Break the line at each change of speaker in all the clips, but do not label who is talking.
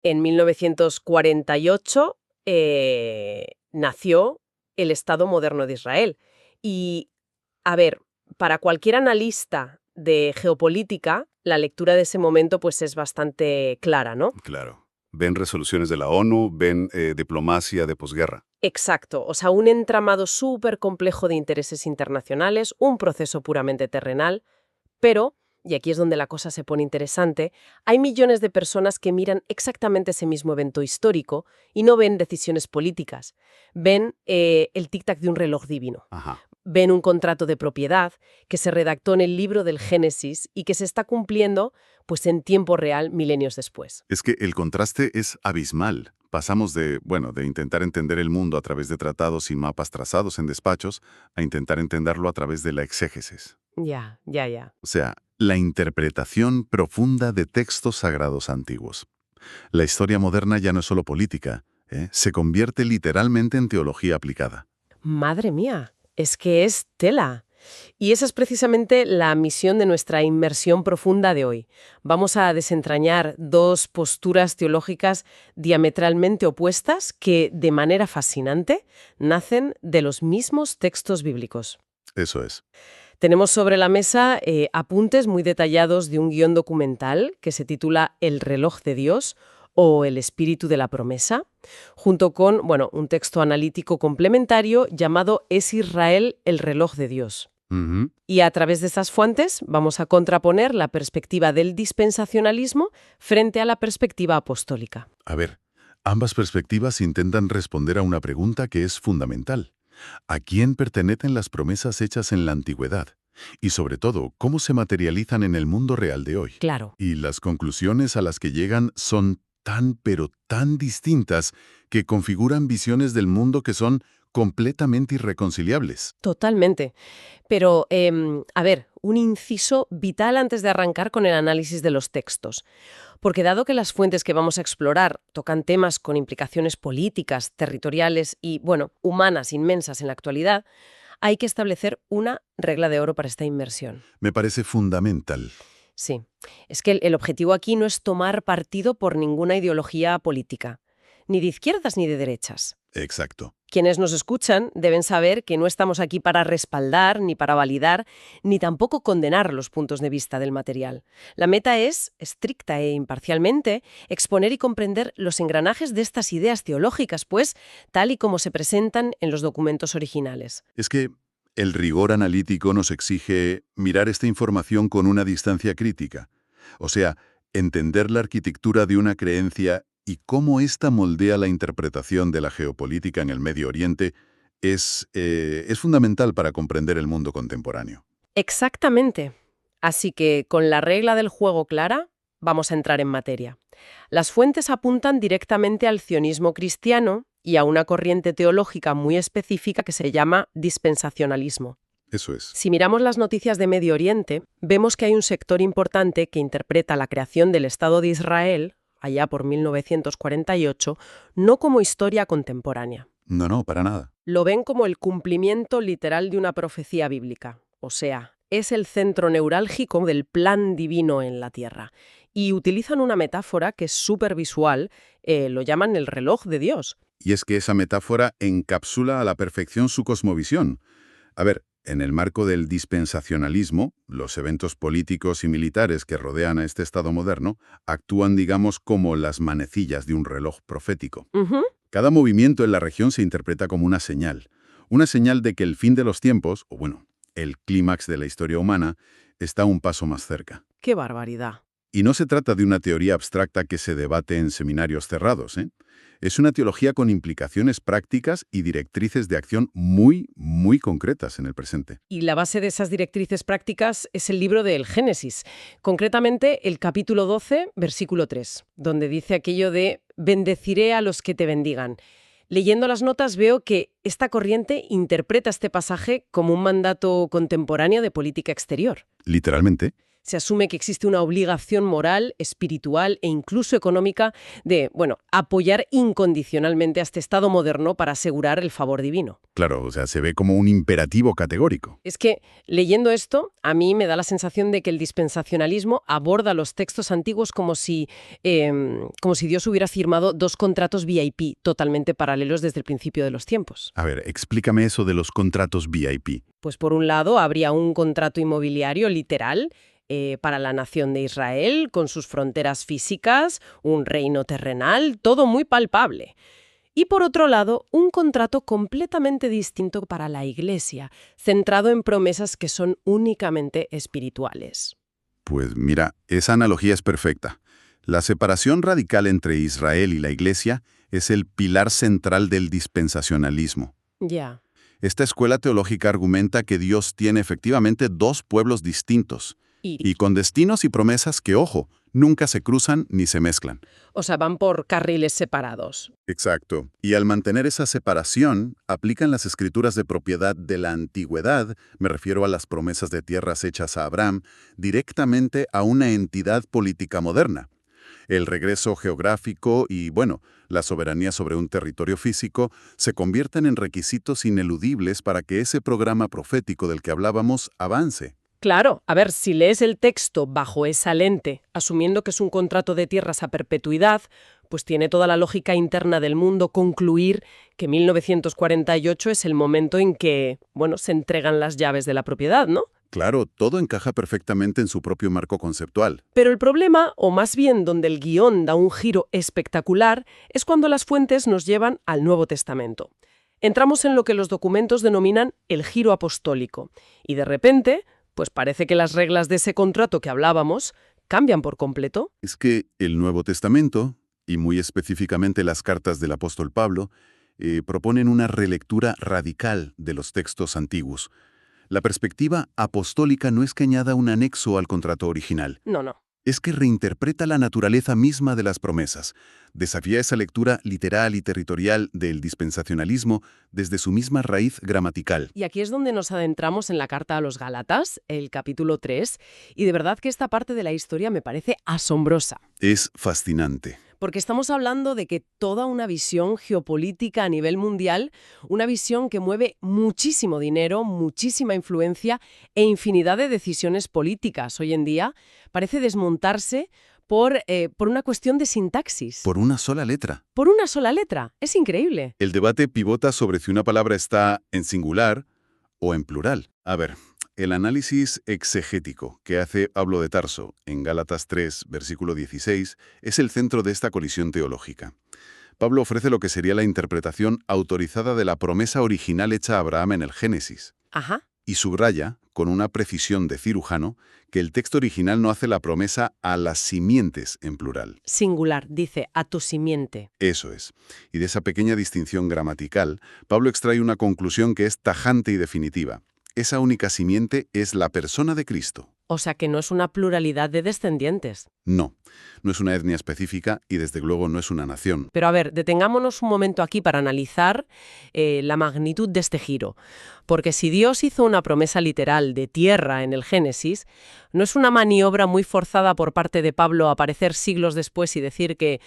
En 1948 nació el Estado moderno de Israel. Y, a ver, para cualquier analista de geopolítica, la lectura de ese momento pues es bastante clara, ¿no?
Claro. Ven resoluciones de la ONU, ven diplomacia de posguerra.
Exacto, o sea, un entramado súper complejo de intereses internacionales, un proceso puramente terrenal, pero, y aquí es donde la cosa se pone interesante, hay millones de personas que miran exactamente ese mismo evento histórico y no ven decisiones políticas, ven el tic-tac de un reloj divino.
Ajá.
Ven un contrato de propiedad que se redactó en el libro del Génesis y que se está cumpliendo pues en tiempo real milenios después.
Es que el contraste es abismal. Pasamos de intentar entender el mundo a través de tratados y mapas trazados en despachos a intentar entenderlo a través de la exégesis.
Ya.
O sea, la interpretación profunda de textos sagrados antiguos. La historia moderna ya no es solo política, se convierte literalmente en teología aplicada.
Madre mía, es que es tela. Y esa es precisamente la misión de nuestra inmersión profunda de hoy. Vamos a desentrañar dos posturas teológicas diametralmente opuestas que, de manera fascinante, nacen de los mismos textos bíblicos.
Eso es.
Tenemos sobre la mesa apuntes muy detallados de un guión documental que se titula El reloj de Dios o El espíritu de la promesa, junto con, un texto analítico complementario llamado ¿Es Israel el reloj de Dios?
Ujú.
Y a través de estas fuentes vamos a contraponer la perspectiva del dispensacionalismo frente a la perspectiva apostólica.
A ver, ambas perspectivas intentan responder a una pregunta que es fundamental. ¿A quién pertenecen las promesas hechas en la antigüedad? Y sobre todo, ¿cómo se materializan en el mundo real de hoy?
Claro.
Y las conclusiones a las que llegan son tan pero tan distintas que configuran visiones del mundo que son completamente irreconciliables.
Totalmente. Pero, a ver, un inciso vital antes de arrancar con el análisis de los textos. Porque dado que las fuentes que vamos a explorar tocan temas con implicaciones políticas, territoriales y, humanas inmensas en la actualidad, hay que establecer una regla de oro para esta inmersión.
Me parece fundamental.
Sí, es que el objetivo aquí no es tomar partido por ninguna ideología política, ni de izquierdas ni de derechas.
Exacto.
Quienes nos escuchan deben saber que no estamos aquí para respaldar, ni para validar, ni tampoco condenar los puntos de vista del material. La meta es, estricta e imparcialmente, exponer y comprender los engranajes de estas ideas teológicas, pues, tal y como se presentan en los documentos originales.
Es que el rigor analítico nos exige mirar esta información con una distancia crítica. O sea, entender la arquitectura de una creencia y cómo ésta moldea la interpretación de la geopolítica en el Medio Oriente es fundamental para comprender el mundo contemporáneo.
Exactamente. Así que, con la regla del juego clara, vamos a entrar en materia. Las fuentes apuntan directamente al sionismo cristiano y a una corriente teológica muy específica que se llama dispensacionalismo.
Eso es.
Si miramos las noticias de Medio Oriente, vemos que hay un sector importante que interpreta la creación del Estado de Israel, allá por 1948, no como historia contemporánea.
No, para nada.
Lo ven como el cumplimiento literal de una profecía bíblica, o sea, es el centro neurálgico del plan divino en la Tierra. Y utilizan una metáfora que es súper visual, lo llaman el reloj de Dios.
Y es que esa metáfora encapsula a la perfección su cosmovisión. A ver, en el marco del dispensacionalismo, los eventos políticos y militares que rodean a este Estado moderno actúan, digamos, como las manecillas de un reloj profético.
Ujú.
Cada movimiento en la región se interpreta como una señal de que el fin de los tiempos, el clímax de la historia humana, está un paso más cerca.
¡Qué barbaridad!
Y no se trata de una teoría abstracta que se debate en seminarios cerrados, ¿eh? Es una teología con implicaciones prácticas y directrices de acción muy concretas en el presente.
Y la base de esas directrices prácticas es el libro del Génesis, concretamente el capítulo 12, versículo 3, donde dice aquello de «bendeciré a los que te bendigan». Leyendo las notas veo que esta corriente interpreta este pasaje como un mandato contemporáneo de política exterior.
Literalmente.
Se asume que existe una obligación moral, espiritual e incluso económica de, apoyar incondicionalmente a este Estado moderno para asegurar el favor divino.
Claro, o sea, se ve como un imperativo categórico.
Es que, leyendo esto, a mí me da la sensación de que el dispensacionalismo aborda los textos antiguos como si Dios hubiera firmado dos contratos VIP totalmente paralelos desde el principio de los tiempos.
A ver, explícame eso de los contratos VIP.
Pues por un lado habría un contrato inmobiliario literal para la nación de Israel, con sus fronteras físicas, un reino terrenal, todo muy palpable. Y por otro lado, un contrato completamente distinto para la Iglesia, centrado en promesas que son únicamente espirituales.
Pues mira, esa analogía es perfecta. La separación radical entre Israel y la Iglesia es el pilar central del dispensacionalismo.
Ya.
Esta escuela teológica argumenta que Dios tiene efectivamente dos pueblos distintos y con destinos y promesas que, ojo, nunca se cruzan ni se mezclan.
O sea, van por carriles separados.
Exacto. Y al mantener esa separación, aplican las escrituras de propiedad de la antigüedad, me refiero a las promesas de tierras hechas a Abraham, directamente a una entidad política moderna. El regreso geográfico y, la soberanía sobre un territorio físico se convierten en requisitos ineludibles para que ese programa profético del que hablábamos avance.
Claro, a ver, si lees el texto bajo esa lente, asumiendo que es un contrato de tierras a perpetuidad, pues tiene toda la lógica interna del mundo concluir que 1948 es el momento en que, se entregan las llaves de la propiedad, ¿no?
Claro, todo encaja perfectamente en su propio marco conceptual.
Pero el problema, o más bien donde el guión da un giro espectacular, es cuando las fuentes nos llevan al Nuevo Testamento. Entramos en lo que los documentos denominan el giro apostólico, y de repente, pues parece que las reglas de ese contrato que hablábamos cambian por completo.
Es que el Nuevo Testamento, y muy específicamente las cartas del apóstol Pablo, proponen una relectura radical de los textos antiguos. La perspectiva apostólica no es que añada un anexo al contrato original.
No.
Es que reinterpreta la naturaleza misma de las promesas. Desafía esa lectura literal y territorial del dispensacionalismo desde su misma raíz gramatical.
Y aquí es donde nos adentramos en la carta a los Gálatas, el capítulo 3, y de verdad que esta parte de la historia me parece asombrosa.
Es fascinante.
Porque estamos hablando de que toda una visión geopolítica a nivel mundial, una visión que mueve muchísimo dinero, muchísima influencia e infinidad de decisiones políticas hoy en día, parece desmontarse por una cuestión de sintaxis.
Por una sola letra.
Por una sola letra. Es increíble.
El debate pivota sobre si una palabra está en singular o en plural. A ver, el análisis exegético que hace Pablo de Tarso en Gálatas 3, versículo 16, es el centro de esta colisión teológica. Pablo ofrece lo que sería la interpretación autorizada de la promesa original hecha a Abraham en el Génesis.
Ajá.
Y subraya, con una precisión de cirujano, que el texto original no hace la promesa a las simientes en plural.
Singular, dice, a tu simiente.
Eso es. Y de esa pequeña distinción gramatical, Pablo extrae una conclusión que es tajante y definitiva. Esa única simiente es la persona de Cristo.
O sea que no es una pluralidad de descendientes.
No es una etnia específica y desde luego no es una nación.
Pero a ver, detengámonos un momento aquí para analizar la magnitud de este giro. Porque si Dios hizo una promesa literal de tierra en el Génesis, ¿no es una maniobra muy forzada por parte de Pablo aparecer siglos después y decir que,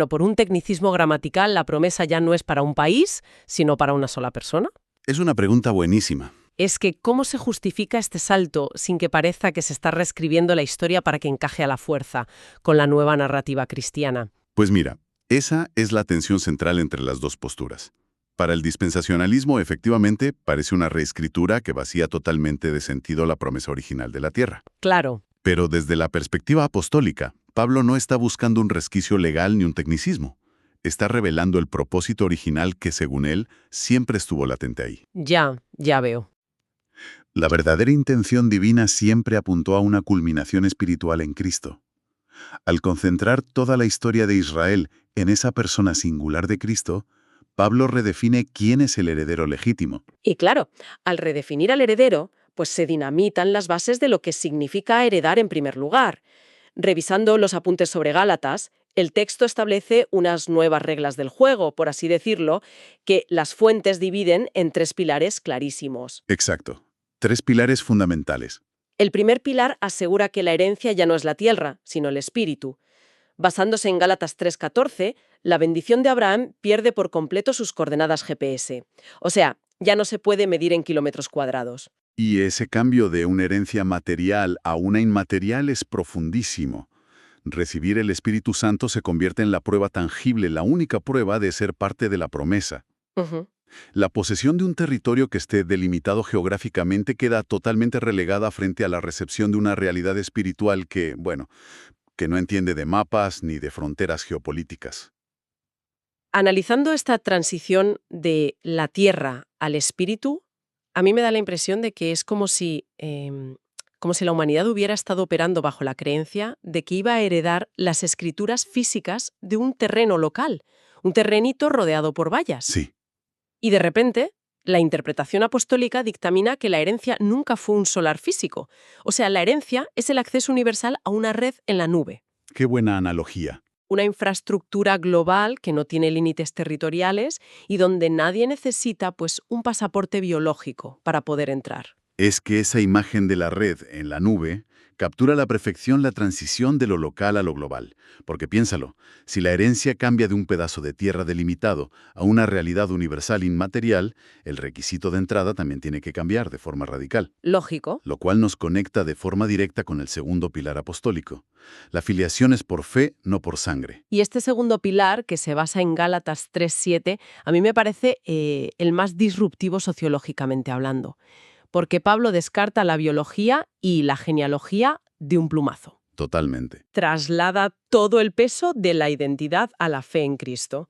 por un tecnicismo gramatical, la promesa ya no es para un país, sino para una sola persona?
Es una pregunta buenísima.
Es que ¿cómo se justifica este salto sin que parezca que se está reescribiendo la historia para que encaje a la fuerza con la nueva narrativa cristiana?
Pues mira, esa es la tensión central entre las dos posturas. Para el dispensacionalismo, efectivamente, parece una reescritura que vacía totalmente de sentido la promesa original de la tierra.
Claro.
Pero desde la perspectiva apostólica, Pablo no está buscando un resquicio legal ni un tecnicismo. Está revelando el propósito original que, según él, siempre estuvo latente ahí.
Ya veo.
La verdadera intención divina siempre apuntó a una culminación espiritual en Cristo. Al concentrar toda la historia de Israel en esa persona singular de Cristo, Pablo redefine quién es el heredero legítimo.
Y claro, al redefinir al heredero, pues se dinamitan las bases de lo que significa heredar en primer lugar. Revisando los apuntes sobre Gálatas, el texto establece unas nuevas reglas del juego, por así decirlo, que las fuentes dividen en 3 pilares clarísimos.
Exacto. 3 pilares fundamentales.
El primer pilar asegura que la herencia ya no es la tierra, sino el espíritu. Basándose en Gálatas 3:14, la bendición de Abraham pierde por completo sus coordenadas GPS. O sea, ya no se puede medir en kilómetros cuadrados.
Y ese cambio de una herencia material a una inmaterial es profundísimo. Recibir el Espíritu Santo se convierte en la prueba tangible, la única prueba de ser parte de la promesa.
Ujú.
La posesión de un territorio que esté delimitado geográficamente queda totalmente relegada frente a la recepción de una realidad espiritual que, bueno, que no entiende de mapas ni de fronteras geopolíticas.
Analizando esta transición de la tierra al espíritu, a mí me da la impresión de que es como si la humanidad hubiera estado operando bajo la creencia de que iba a heredar las escrituras físicas de un terreno local, un terrenito rodeado por vallas.
Sí,
Y de repente, la interpretación apostólica dictamina que la herencia nunca fue un solar físico. O sea, la herencia es el acceso universal a una red en la nube.
qué buena analogía.
Una infraestructura global que no tiene límites territoriales y donde nadie necesita, pues, un pasaporte biológico para poder entrar.
Es que esa imagen de la red en la nube captura a la perfección la transición de lo local a lo global. Porque piénsalo, si la herencia cambia de un pedazo de tierra delimitado a una realidad universal inmaterial, el requisito de entrada también tiene que cambiar de forma radical,
Lógico.
lo cual nos conecta de forma directa con el segundo pilar apostólico. La filiación es por fe, no por sangre.
Y este segundo pilar, que se basa en Gálatas 3:7, a mí me parece el más disruptivo sociológicamente hablando, porque Pablo descarta la biología y la genealogía de un plumazo.
Totalmente.
Traslada todo el peso de la identidad a la fe en Cristo.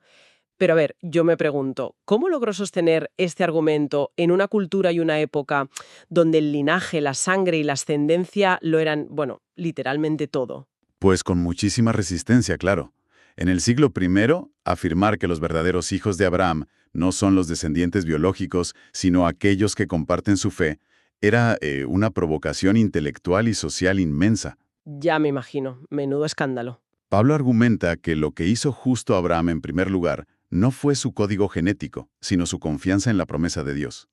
Pero a ver, yo me pregunto, ¿cómo logró sostener este argumento en una cultura y una época donde el linaje, la sangre y la ascendencia lo eran, bueno, literalmente todo?
Pues con muchísima resistencia, claro. En el siglo I, afirmar que los verdaderos hijos de Abraham no son los descendientes biológicos, sino aquellos que comparten su fe, era una provocación intelectual y social inmensa.
Ya me imagino, menudo escándalo.
Pablo argumenta que lo que hizo justo Abraham en primer lugar no fue su código genético, sino su confianza en la promesa de Dios.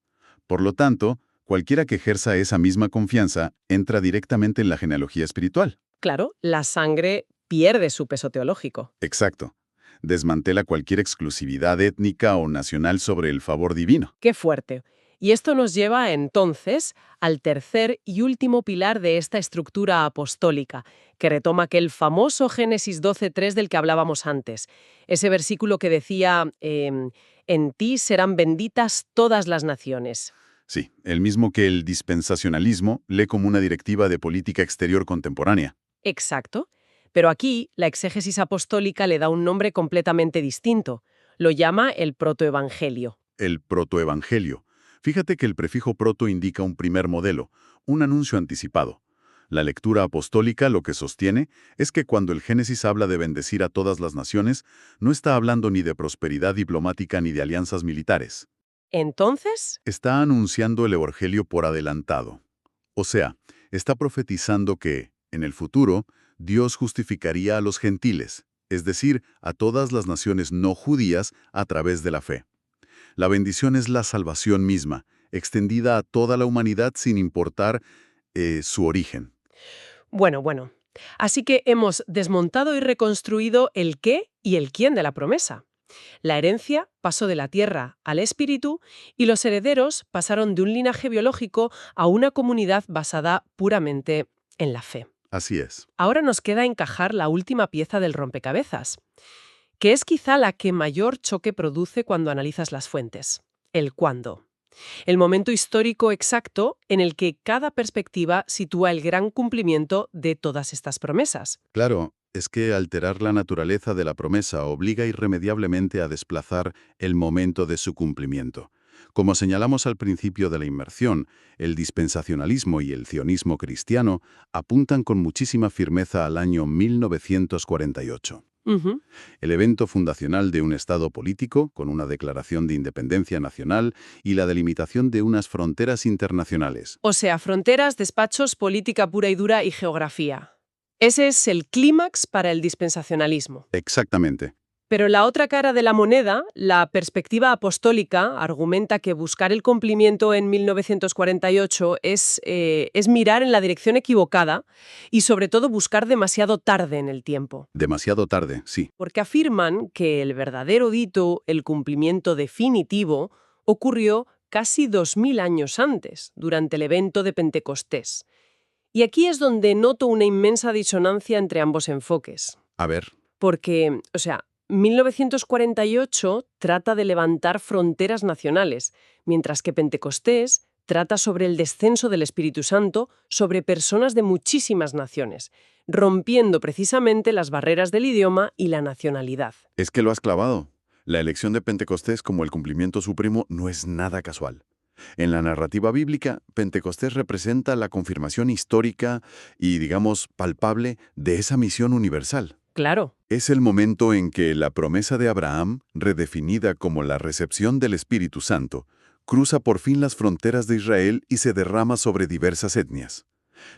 Por lo tanto, cualquiera que ejerza esa misma confianza entra directamente en la genealogía espiritual.
Claro, la sangre pierde su peso teológico.
Exacto. Desmantela cualquier exclusividad étnica o nacional sobre el favor divino.
Qué fuerte. Y esto nos lleva entonces al tercer y último pilar de esta estructura apostólica, que retoma aquel famoso Génesis 12:3 del que hablábamos antes. Ese versículo que decía, en ti serán benditas todas las naciones.
Sí, el mismo que el dispensacionalismo lee como una directiva de política exterior contemporánea.
Exacto. Pero aquí la exégesis apostólica le da un nombre completamente distinto. Lo llama el protoevangelio.
El protoevangelio. Fíjate que el prefijo proto indica un primer modelo, un anuncio anticipado. La lectura apostólica lo que sostiene es que cuando el Génesis habla de bendecir a todas las naciones, no está hablando ni de prosperidad diplomática ni de alianzas militares.
Entonces,
Está anunciando el evangelio por adelantado. O sea, está profetizando que, en el futuro, Dios justificaría a los gentiles, es decir, a todas las naciones no judías a través de la fe. La bendición es la salvación misma, extendida a toda la humanidad sin importar su origen.
bueno. Así que hemos desmontado y reconstruido el qué y el quién de la promesa. La herencia pasó de la tierra al espíritu y los herederos pasaron de un linaje biológico a una comunidad basada puramente en la fe.
Así es.
Ahora nos queda encajar la última pieza del rompecabezas, que es quizá la que mayor choque produce cuando analizas las fuentes: el cuándo. El momento histórico exacto en el que cada perspectiva sitúa el gran cumplimiento de todas estas promesas.
Claro, es que alterar la naturaleza de la promesa obliga irremediablemente a desplazar el momento de su cumplimiento. Como señalamos al principio de la inmersión, el dispensacionalismo y el cionismo cristiano apuntan con muchísima firmeza al año 1948.
Ujú.
El evento fundacional de un Estado político, con una declaración de independencia nacional y la delimitación de unas fronteras internacionales.
O sea, fronteras, despachos, política pura y dura y geografía. Ese es el clímax para el dispensacionalismo.
Exactamente.
Pero la otra cara de la moneda, la perspectiva apostólica, argumenta que buscar el cumplimiento en 1948 es mirar en la dirección equivocada y sobre todo buscar demasiado tarde en el tiempo.
Demasiado tarde, sí.
Porque afirman que el verdadero hito, el cumplimiento definitivo, ocurrió casi 2000 años antes, durante el evento de Pentecostés. Y aquí es donde noto una inmensa disonancia entre ambos enfoques.
A ver,
Porque, 1948 trata de levantar fronteras nacionales, mientras que Pentecostés trata sobre el descenso del Espíritu Santo sobre personas de muchísimas naciones, rompiendo precisamente las barreras del idioma y la nacionalidad.
es que lo has clavado. La elección de Pentecostés como el cumplimiento supremo no es nada casual. En la narrativa bíblica, Pentecostés representa la confirmación histórica y, digamos, palpable de esa misión universal.
Claro.
Es el momento en que la promesa de Abraham, redefinida como la recepción del Espíritu Santo, cruza por fin las fronteras de Israel y se derrama sobre diversas etnias.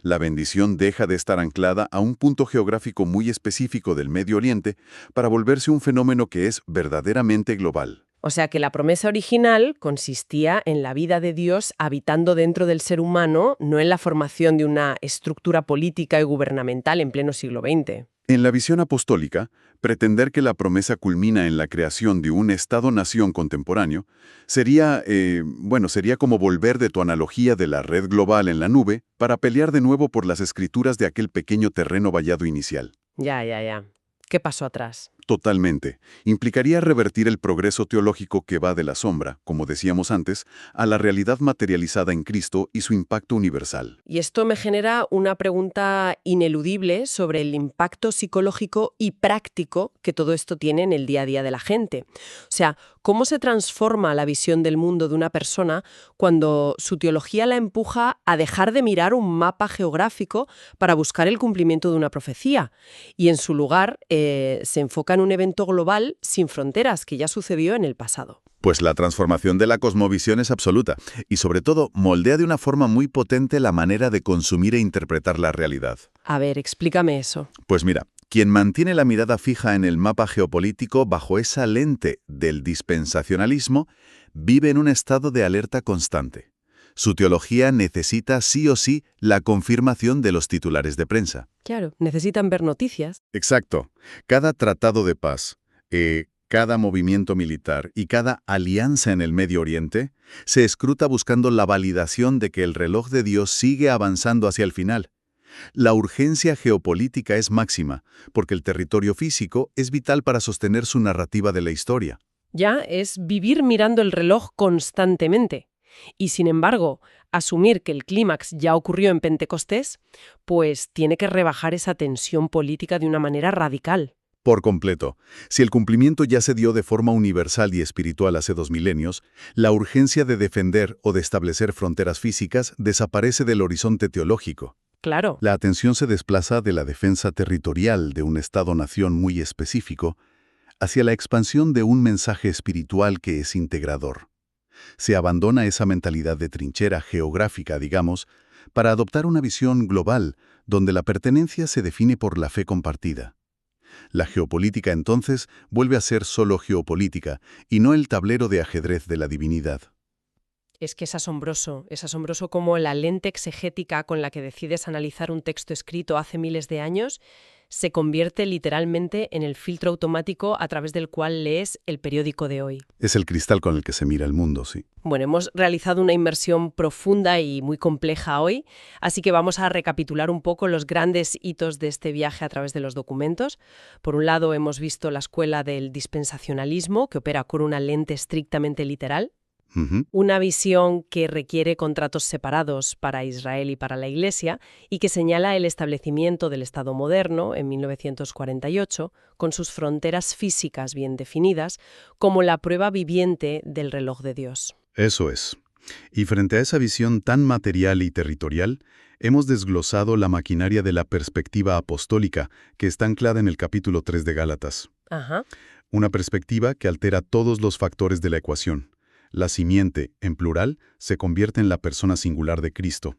La bendición deja de estar anclada a un punto geográfico muy específico del Medio Oriente para volverse un fenómeno que es verdaderamente global.
O sea que la promesa original consistía en la vida de Dios habitando dentro del ser humano, no en la formación de una estructura política y gubernamental en pleno siglo XX.
En la visión apostólica, pretender que la promesa culmina en la creación de un Estado-nación contemporáneo sería como volver de tu analogía de la red global en la nube para pelear de nuevo por las escrituras de aquel pequeño terreno vallado inicial.
Ya. ¿Qué pasó atrás?
Totalmente. Implicaría revertir el progreso teológico que va de la sombra, como decíamos antes, a la realidad materializada en Cristo y su impacto universal.
Y esto me genera una pregunta ineludible sobre el impacto psicológico y práctico que todo esto tiene en el día a día de la gente. O sea, ¿cómo se transforma la visión del mundo de una persona cuando su teología la empuja a dejar de mirar un mapa geográfico para buscar el cumplimiento de una profecía? Y en su lugar se enfoca en un evento global sin fronteras que ya sucedió en el pasado.
Pues la transformación de la cosmovisión es absoluta y sobre todo moldea de una forma muy potente la manera de consumir e interpretar la realidad.
A ver, explícame eso.
Pues mira, quien mantiene la mirada fija en el mapa geopolítico bajo esa lente del dispensacionalismo vive en un estado de alerta constante. Su teología necesita sí o sí la confirmación de los titulares de prensa.
Claro, necesitan ver noticias.
Exacto. Cada tratado de paz, cada movimiento militar y cada alianza en el Medio Oriente se escruta buscando la validación de que el reloj de Dios sigue avanzando hacia el final. La urgencia geopolítica es máxima, porque el territorio físico es vital para sostener su narrativa de la historia.
Ya es vivir mirando el reloj constantemente. Y sin embargo, asumir que el clímax ya ocurrió en Pentecostés, pues tiene que rebajar esa tensión política de una manera radical.
Por completo. Si el cumplimiento ya se dio de forma universal y espiritual hace 2 milenios, la urgencia de defender o de establecer fronteras físicas desaparece del horizonte teológico.
Claro.
La atención se desplaza de la defensa territorial de un Estado-nación muy específico hacia la expansión de un mensaje espiritual que es integrador. Se abandona esa mentalidad de trinchera geográfica, digamos, para adoptar una visión global donde la pertenencia se define por la fe compartida. La geopolítica entonces vuelve a ser solo geopolítica y no el tablero de ajedrez de la divinidad.
Es que es asombroso cómo la lente exegética con la que decides analizar un texto escrito hace miles de años se convierte literalmente en el filtro automático a través del cual lees el periódico de hoy.
Es el cristal con el que se mira el mundo, sí.
Bueno, hemos realizado una inmersión profunda y muy compleja hoy, así que vamos a recapitular un poco los grandes hitos de este viaje a través de los documentos. Por un lado, hemos visto la escuela del dispensacionalismo, que opera con una lente estrictamente literal. Una visión que requiere contratos separados para Israel y para la Iglesia y que señala el establecimiento del Estado moderno en 1948, con sus fronteras físicas bien definidas, como la prueba viviente del reloj de Dios.
Eso es. Y frente a esa visión tan material y territorial, hemos desglosado la maquinaria de la perspectiva apostólica que está anclada en el capítulo 3 de Gálatas.
Ajá.
Una perspectiva que altera todos los factores de la ecuación. La simiente, en plural, se convierte en la persona singular de Cristo.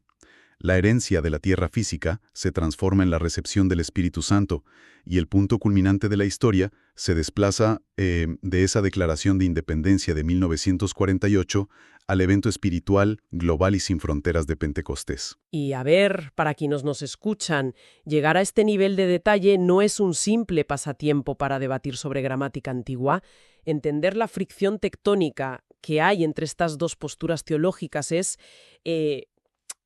La herencia de la tierra física se transforma en la recepción del Espíritu Santo, y el punto culminante de la historia se desplaza de esa declaración de independencia de 1948 al evento espiritual global y sin fronteras de Pentecostés.
Y a ver, para quienes nos escuchan, llegar a este nivel de detalle no es un simple pasatiempo para debatir sobre gramática antigua. Entender la fricción tectónica que hay entre estas dos posturas teológicas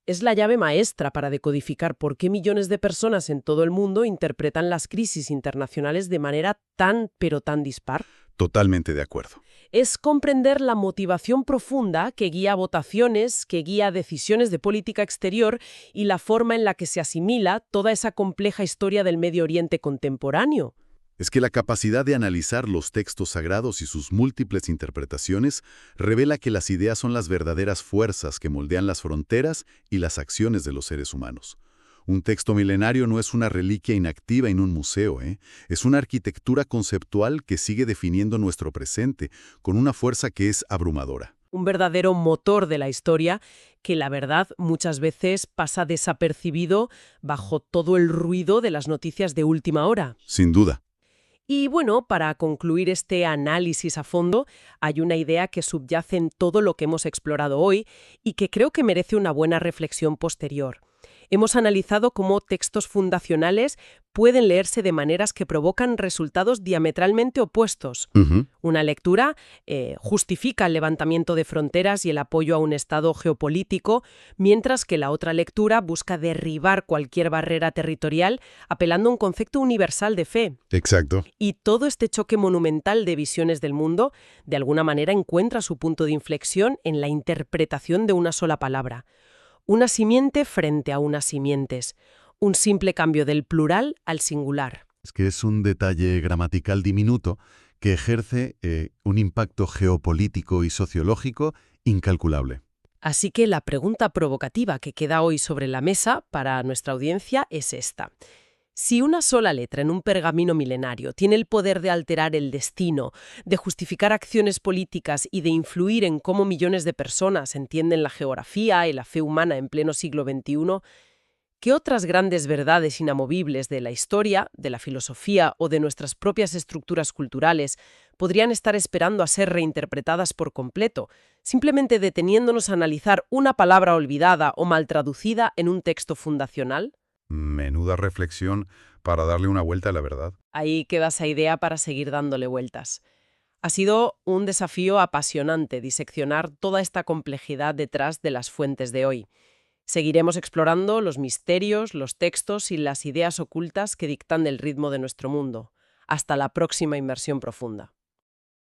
es la llave maestra para decodificar por qué millones de personas en todo el mundo interpretan las crisis internacionales de manera tan, pero tan dispar.
Totalmente de acuerdo.
Es comprender la motivación profunda que guía votaciones, que guía decisiones de política exterior y la forma en la que se asimila toda esa compleja historia del Medio Oriente contemporáneo.
Es que la capacidad de analizar los textos sagrados y sus múltiples interpretaciones revela que las ideas son las verdaderas fuerzas que moldean las fronteras y las acciones de los seres humanos. Un texto milenario no es una reliquia inactiva en un museo, es una arquitectura conceptual que sigue definiendo nuestro presente con una fuerza que es abrumadora.
Un verdadero motor de la historia que, la verdad, muchas veces pasa desapercibido bajo todo el ruido de las noticias de última hora.
Sin duda.
Y bueno, para concluir este análisis a fondo, hay una idea que subyace en todo lo que hemos explorado hoy y que creo que merece una buena reflexión posterior. Hemos analizado cómo textos fundacionales pueden leerse de maneras que provocan resultados diametralmente opuestos. Una lectura justifica el levantamiento de fronteras y el apoyo a un estado geopolítico, mientras que la otra lectura busca derribar cualquier barrera territorial apelando a un concepto universal de fe.
Exacto.
Y todo este choque monumental de visiones del mundo, de alguna manera encuentra su punto de inflexión en la interpretación de una sola palabra. Una simiente frente a unas simientes. Un simple cambio del plural al singular.
Es que es un detalle gramatical diminuto que ejerce un impacto geopolítico y sociológico incalculable.
Así que la pregunta provocativa que queda hoy sobre la mesa para nuestra audiencia es esta. Si una sola letra en un pergamino milenario tiene el poder de alterar el destino, de justificar acciones políticas y de influir en cómo millones de personas entienden la geografía y la fe humana en pleno siglo XXI, ¿qué otras grandes verdades inamovibles de la historia, de la filosofía o de nuestras propias estructuras culturales podrían estar esperando a ser reinterpretadas por completo, simplemente deteniéndonos a analizar una palabra olvidada o mal traducida en un texto fundacional?
Menuda reflexión para darle una vuelta a la verdad.
Ahí queda esa idea para seguir dándole vueltas. Ha sido un desafío apasionante diseccionar toda esta complejidad detrás de las fuentes de hoy. Seguiremos explorando los misterios, los textos y las ideas ocultas que dictan el ritmo de nuestro mundo. Hasta la próxima inmersión profunda.